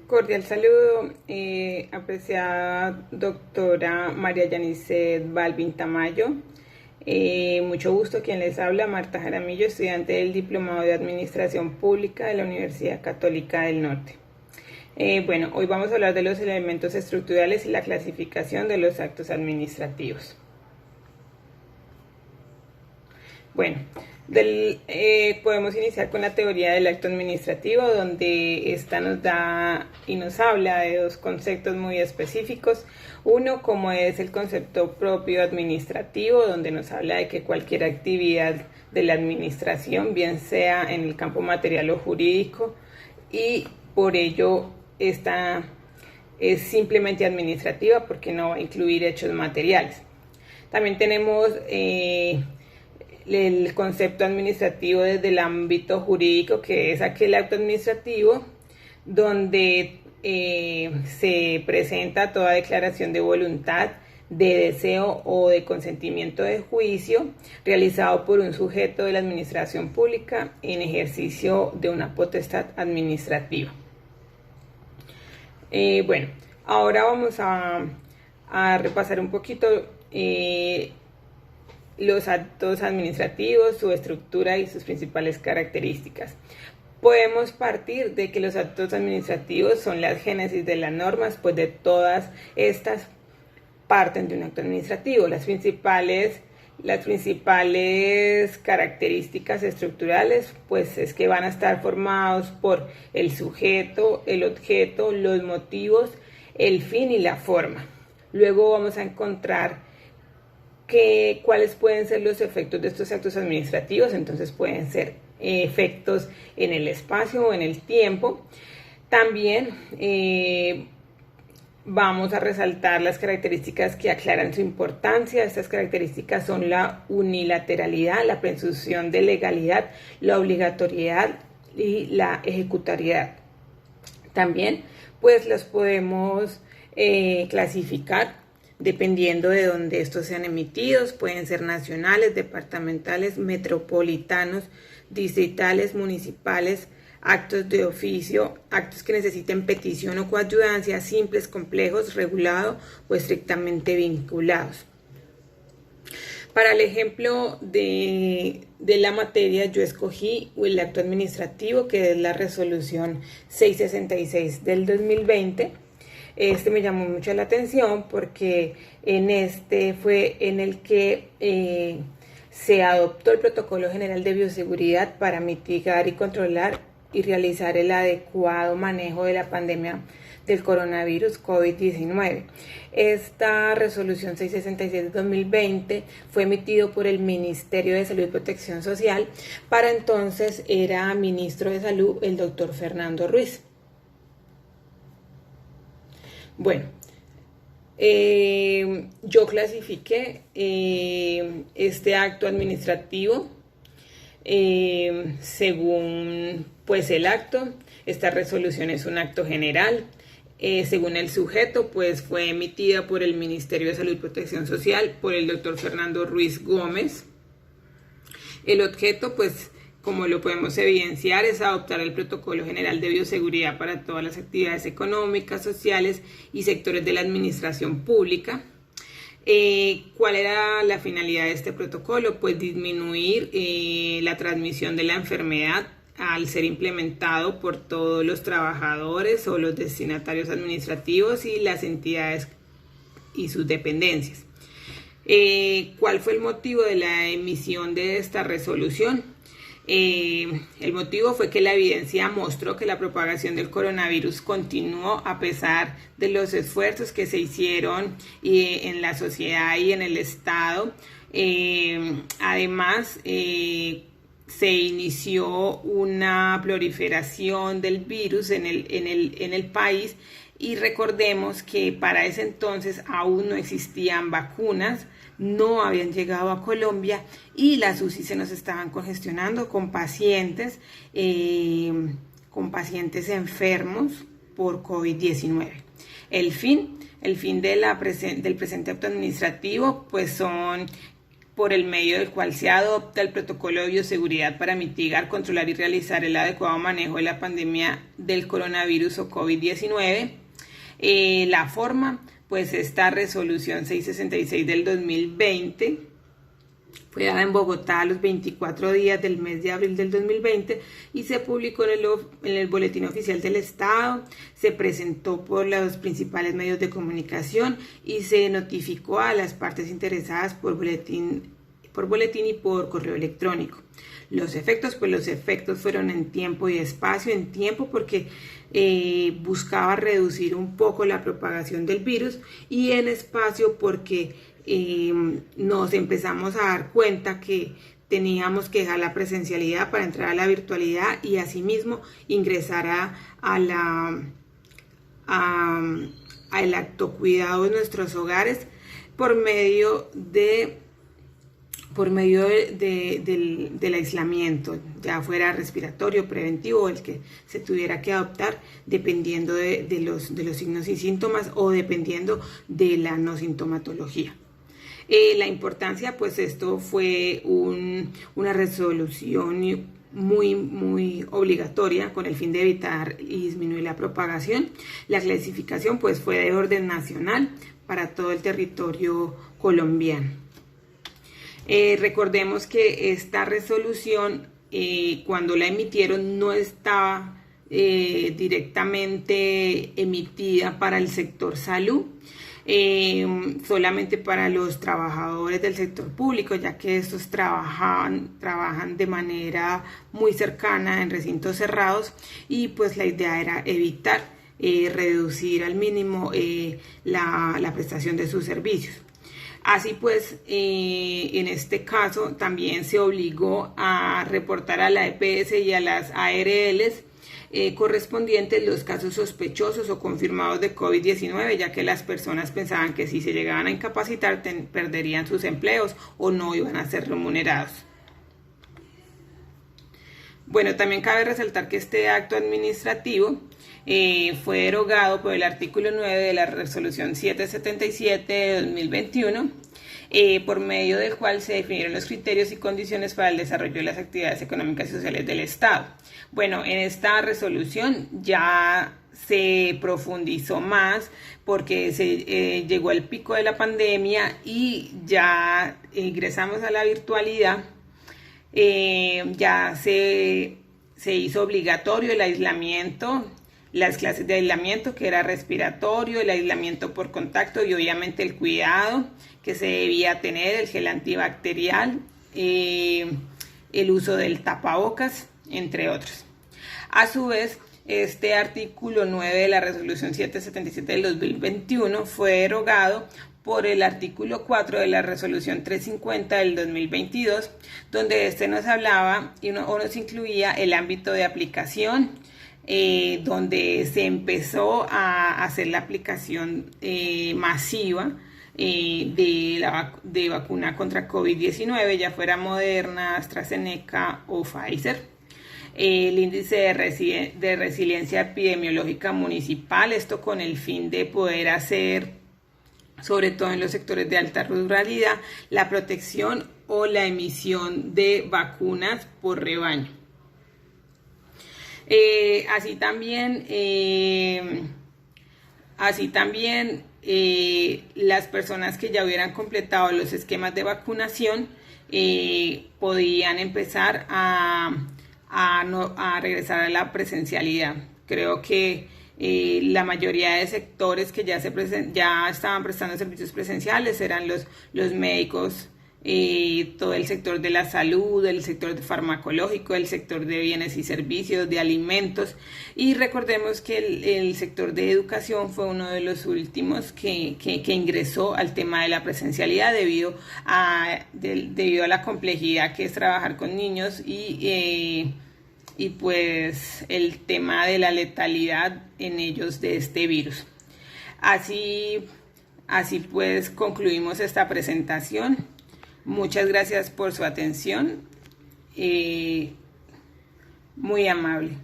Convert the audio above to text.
Cordial saludo, apreciada doctora María Yanicet Balvin Tamayo. Mucho gusto, quien les habla, Marta Jaramillo, estudiante del Diplomado de Administración Pública de la Universidad Católica del Norte. Hoy vamos a hablar de los elementos estructurales y la clasificación de los actos administrativos. Podemos iniciar con la teoría del acto administrativo, donde esta nos da y nos habla de dos conceptos muy específicos. Uno, como es el concepto propio administrativo, donde nos habla de que cualquier actividad de la administración, bien sea en el campo material o jurídico, y por ello esta es simplemente administrativa porque no va a incluir hechos materiales. También tenemos el concepto administrativo desde el ámbito jurídico, que es aquel acto administrativo donde se presenta toda declaración de voluntad, de deseo o de consentimiento de juicio realizado por un sujeto de la administración pública en ejercicio de una potestad administrativa. Ahora vamos a repasar un poquito los actos administrativos, su estructura y sus principales características. Podemos partir de que los actos administrativos son la génesis de las normas, pues de todas estas parten de un acto administrativo. Las principales características estructurales, pues es que van a estar formados por el sujeto, el objeto, los motivos, el fin y la forma. Luego vamos a encontrar cuáles pueden ser los efectos de estos actos administrativos. Entonces pueden ser efectos en el espacio o en el tiempo. También vamos a resaltar las características que aclaran su importancia. Estas características son la unilateralidad, la presunción de legalidad, la obligatoriedad y la ejecutoriedad. También pues los podemos clasificar dependiendo de dónde estos sean emitidos. Pueden ser nacionales, departamentales, metropolitanos, distritales, municipales, actos de oficio, actos que necesiten petición o coayudancia, simples, complejos, regulados o estrictamente vinculados. Para el ejemplo de la materia, yo escogí el acto administrativo, que es la resolución 666 del 2020. Este me llamó mucho la atención porque en este fue en el que se adoptó el Protocolo General de Bioseguridad para mitigar y controlar y realizar el adecuado manejo de la pandemia del coronavirus COVID-19. Esta resolución 666 de 2020 fue emitido por el Ministerio de Salud y Protección Social. Para entonces era ministro de Salud el doctor Fernando Ruiz. Yo clasifiqué este acto administrativo según pues el acto. Esta resolución es un acto general. Según el sujeto, pues fue emitida por el Ministerio de Salud y Protección Social, por el doctor Fernando Ruiz Gómez. El objeto, pues, como lo podemos evidenciar, es adoptar el Protocolo General de Bioseguridad para todas las actividades económicas, sociales y sectores de la administración pública. ¿Cuál era la finalidad de este protocolo? Pues disminuir la transmisión de la enfermedad al ser implementado por todos los trabajadores o los destinatarios administrativos y las entidades y sus dependencias. ¿Cuál fue el motivo de la emisión de esta resolución? El motivo fue que la evidencia mostró que la propagación del coronavirus continuó a pesar de los esfuerzos que se hicieron en la sociedad y en el Estado. Además, se inició una proliferación del virus en el país, y recordemos que para ese entonces aún no existían vacunas, no habían llegado a Colombia y las UCI se nos estaban congestionando con pacientes enfermos por COVID-19. El fin del presente acto administrativo pues son por el medio del cual se adopta el protocolo de bioseguridad para mitigar, controlar y realizar el adecuado manejo de la pandemia del coronavirus o COVID-19. La forma, pues esta resolución 666 del 2020 fue dada en Bogotá a los 24 días del mes de abril del 2020 y se publicó en el Boletín Oficial del Estado, se presentó por los principales medios de comunicación y se notificó a las partes interesadas por boletín y por correo electrónico. Los efectos, pues los efectos fueron en tiempo y espacio. En tiempo porque buscaba reducir un poco la propagación del virus, y en espacio porque nos empezamos a dar cuenta que teníamos que dejar la presencialidad para entrar a la virtualidad y asimismo ingresar al autocuidado de nuestros hogares por medio del aislamiento, ya fuera respiratorio, preventivo o el que se tuviera que adoptar dependiendo de los signos y síntomas o dependiendo de la no sintomatología. La importancia, pues esto fue una resolución muy obligatoria con el fin de evitar y disminuir la propagación. La clasificación pues fue de orden nacional para todo el territorio colombiano. Recordemos que esta resolución cuando la emitieron no estaba directamente emitida para el sector salud, solamente para los trabajadores del sector público, ya que estos trabajan de manera muy cercana en recintos cerrados, y pues la idea era evitar reducir al mínimo la prestación de sus servicios. Así pues, en este caso también se obligó a reportar a la EPS y a las ARLs correspondientes los casos sospechosos o confirmados de COVID-19, ya que las personas pensaban que si se llegaban a incapacitar perderían sus empleos o no iban a ser remunerados. Bueno, también cabe resaltar que este acto administrativo fue derogado por el artículo 9 de la resolución 777 de 2021, por medio del cual se definieron los criterios y condiciones para el desarrollo de las actividades económicas y sociales del Estado. Bueno, en esta resolución ya se profundizó más porque se llegó al pico de la pandemia y ya ingresamos a la virtualidad. Ya se hizo obligatorio el aislamiento, las clases de aislamiento, que era respiratorio, el aislamiento por contacto y obviamente el cuidado que se debía tener, el gel antibacterial, el uso del tapabocas, entre otros. A su vez, este artículo 9 de la resolución 777 del 2021 fue derogado por el artículo 4 de la resolución 350 del 2022, donde este nos hablaba o nos incluía el ámbito de aplicación, donde se empezó a hacer la aplicación masiva de vacuna contra COVID-19, ya fuera Moderna, AstraZeneca o Pfizer. El índice de resiliencia epidemiológica municipal, esto con el fin de poder hacer, sobre todo en los sectores de alta ruralidad, la protección o la emisión de vacunas por rebaño. Así también las personas que ya hubieran completado los esquemas de vacunación podían empezar a regresar a la presencialidad. Creo que la mayoría de sectores que ya estaban prestando servicios presenciales eran los médicos, todo el sector de la salud, el sector farmacológico, el sector de bienes y servicios, de alimentos, y recordemos que el sector de educación fue uno de los últimos que ingresó al tema de la presencialidad debido a la complejidad que es trabajar con niños y pues el tema de la letalidad en ellos de este virus. Así pues concluimos esta presentación. Muchas gracias por su atención. Muy amable.